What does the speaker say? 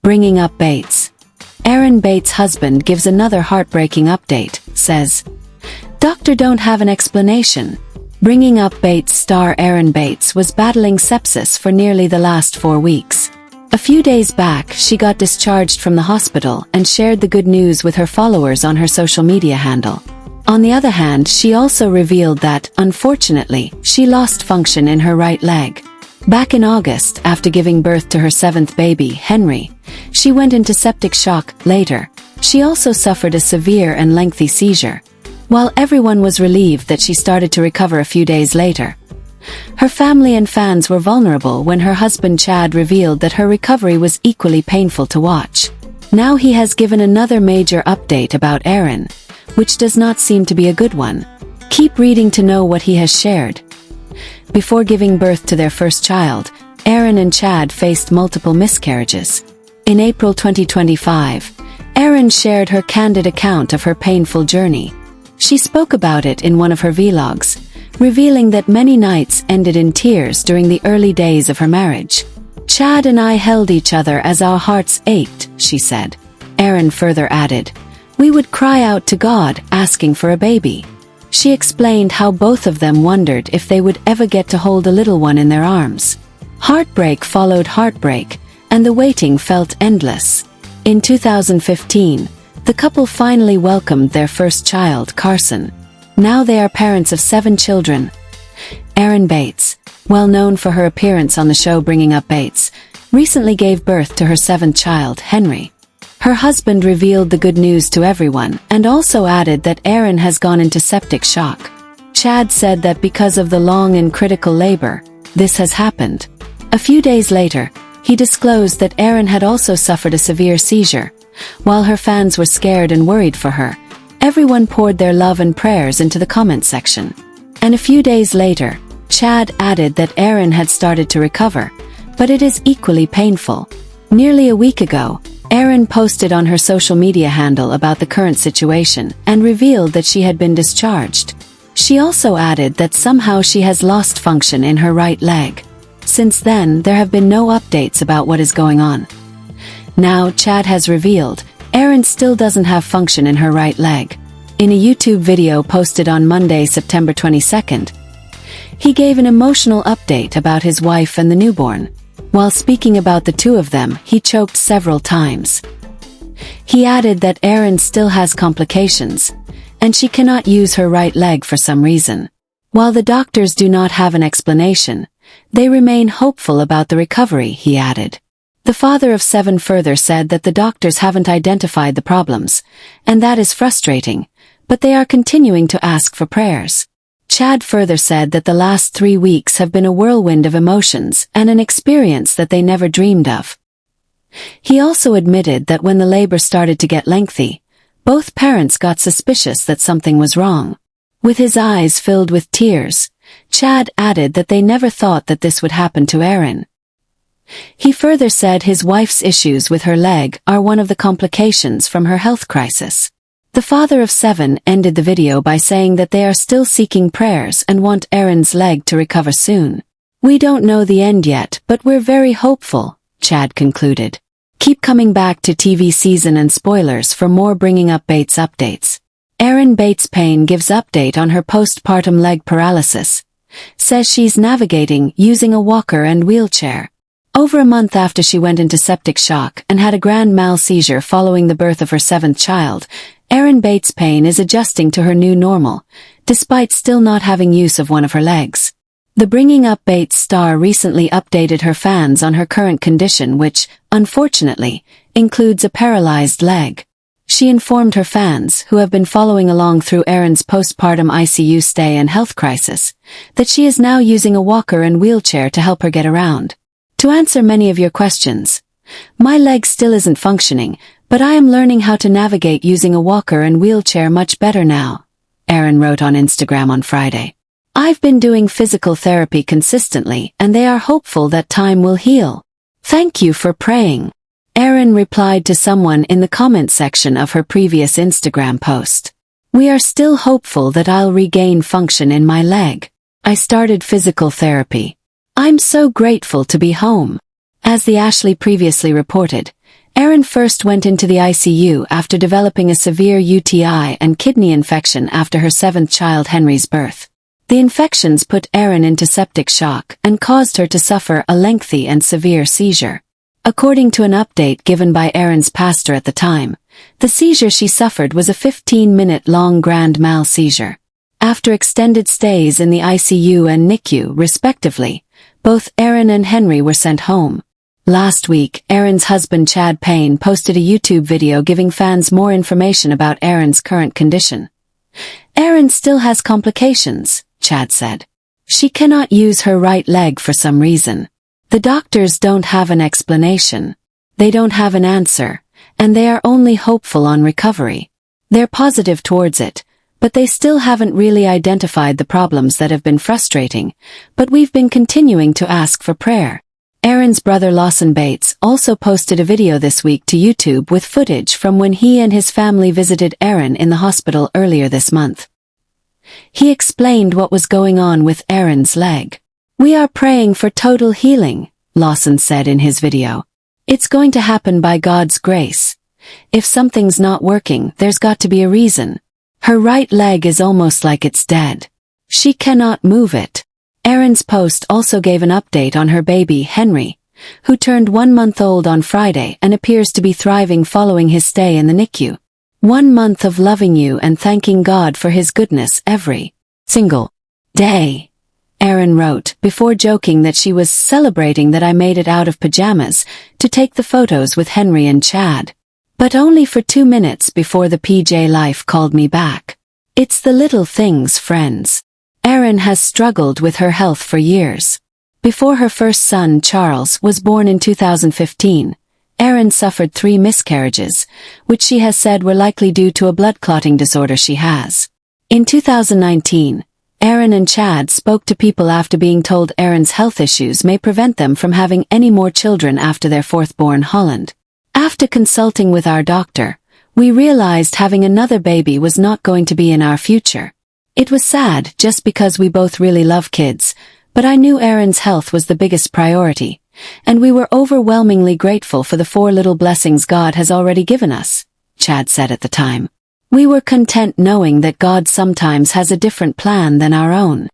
Bringing up Bates. Erin Bates' husband gives another heartbreaking update, says, "Doctor don't have an explanation. Bringing Up Bates star Erin Bates was battling sepsis for nearly the last 4 weeks. A few days back, she got discharged from the hospital and shared the good news with her followers on her social media handle. On the other hand, she also revealed that, unfortunately, she lost function in her right leg. Back in August, after giving birth to her 7th baby, Henry, she went into septic shock. Later, she also suffered a severe and lengthy seizure. While everyone was relieved that she started to recover a few days later, her family and fans were vulnerable when her husband Chad revealed that her recovery was equally painful to watch. Now he has given another major update about Erin, which does not seem to be a good one. Keep reading to know what he has shared. Before giving birth to their first child, Erin and Chad faced multiple miscarriages. In April 2025, Erin shared her candid account of her painful journey. She spoke about it in one of her vlogs, revealing that many nights ended in tears during the early days of her marriage. "Chad and I held each other as our hearts ached," she said. Erin further added, "We would cry out to God, asking for a baby." She explained how both of them wondered if they would ever get to hold a little one in their arms. Heartbreak followed heartbreak, and the waiting felt endless. In 2015, the couple finally welcomed their first child, Carson. Now they are parents of 7 children. Erin Bates, well known for her appearance on the show Bringing Up Bates, recently gave birth to her 7th child, Henry. Her husband revealed the good news to everyone and also added that Erin has gone into septic shock. Chad said that because of the long and critical labor, this has happened. A few days later, he disclosed that Erin had also suffered a severe seizure. While her fans were scared and worried for her, everyone poured their love and prayers into the comment section. And a few days later, Chad added that Erin had started to recover, but it is equally painful. Nearly a week ago, Erin posted on her social media handle about the current situation and revealed that she had been discharged. She also added that somehow she has lost function in her right leg. Since then, there have been no updates about what is going on. Now, Chad has revealed, Erin still doesn't have function in her right leg. In a YouTube video posted on Monday, September 22nd, he gave an emotional update about his wife and the newborn. While speaking about the two of them, he choked several times. He added that Erin still has complications, and she cannot use her right leg for some reason. While the doctors do not have an explanation, they remain hopeful about the recovery, he added. The father of 7 further said that the doctors haven't identified the problems, and that is frustrating, but they are continuing to ask for prayers. Chad further said that the last 3 weeks have been a whirlwind of emotions and an experience that they never dreamed of. He also admitted that when the labor started to get lengthy, both parents got suspicious that something was wrong. With his eyes filled with tears, Chad added that they never thought that this would happen to Erin. He further said his wife's issues with her leg are one of the complications from her health crisis. The father of 7 ended the video by saying that they are still seeking prayers and want Erin's leg to recover soon. "We don't know the end yet, but we're very hopeful," Chad concluded. Keep coming back to TV season and spoilers for more Bringing Up Bates updates. Erin Bates Payne gives update on her postpartum leg paralysis. Says she's navigating using a walker and wheelchair. Over a month after she went into septic shock and had a grand mal seizure following the birth of her 7th child, Erin Bates Payne is adjusting to her new normal, despite still not having use of one of her legs. The Bringing Up Bates star recently updated her fans on her current condition, which, unfortunately, includes a paralyzed leg. She informed her fans, who have been following along through Erin's postpartum ICU stay and health crisis, that she is now using a walker and wheelchair to help her get around. "To answer many of your questions, my leg still isn't functioning, but I am learning how to navigate using a walker and wheelchair much better now," Erin wrote on Instagram on Friday. "I've been doing physical therapy consistently and they are hopeful that time will heal. Thank you for praying," Erin replied to someone in the comment section of her previous Instagram post. "We are still hopeful that I'll regain function in my leg. I started physical therapy. I'm so grateful to be home." As the Ashley previously reported, Erin first went into the ICU after developing a severe UTI and kidney infection after her 7th child Henry's birth. The infections put Erin into septic shock and caused her to suffer a lengthy and severe seizure. According to an update given by Erin's pastor at the time, the seizure she suffered was a 15-minute-long grand mal seizure. After extended stays in the ICU and NICU, respectively, both Erin and Henry were sent home. Last week, Erin's husband Chad Payne posted a YouTube video giving fans more information about Erin's current condition. "Erin still has complications," Chad said. "She cannot use her right leg for some reason. The doctors don't have an explanation. They don't have an answer, and they are only hopeful on recovery. They're positive towards it, but they still haven't really identified the problems that have been frustrating, but we've been continuing to ask for prayer." Erin's brother Lawson Bates also posted a video this week to YouTube with footage from when he and his family visited Erin in the hospital earlier this month. He explained what was going on with Erin's leg. "We are praying for total healing," Lawson said in his video. "It's going to happen by God's grace. If something's not working, there's got to be a reason. Her right leg is almost like it's dead. She cannot move it." Erin's post also gave an update on her baby, Henry, who turned 1 month old on Friday and appears to be thriving following his stay in the NICU. "1 month of loving you and thanking God for his goodness every single day," Erin wrote, before joking that she was celebrating that I made it out of pajamas to take the photos with Henry and Chad. "But only for 2 minutes before the PJ life called me back. It's the little things, friends." Erin has struggled with her health for years. Before her first son, Charles, was born in 2015, Erin suffered 3 miscarriages, which she has said were likely due to a blood clotting disorder she has. In 2019, Erin and Chad spoke to people after being told Erin's health issues may prevent them from having any more children after their 4th born, Holland. "After consulting with our doctor, we realized having another baby was not going to be in our future. It was sad just because we both really love kids, but I knew Erin's health was the biggest priority, and we were overwhelmingly grateful for the 4 little blessings God has already given us," Chad said at the time. "We were content knowing that God sometimes has a different plan than our own."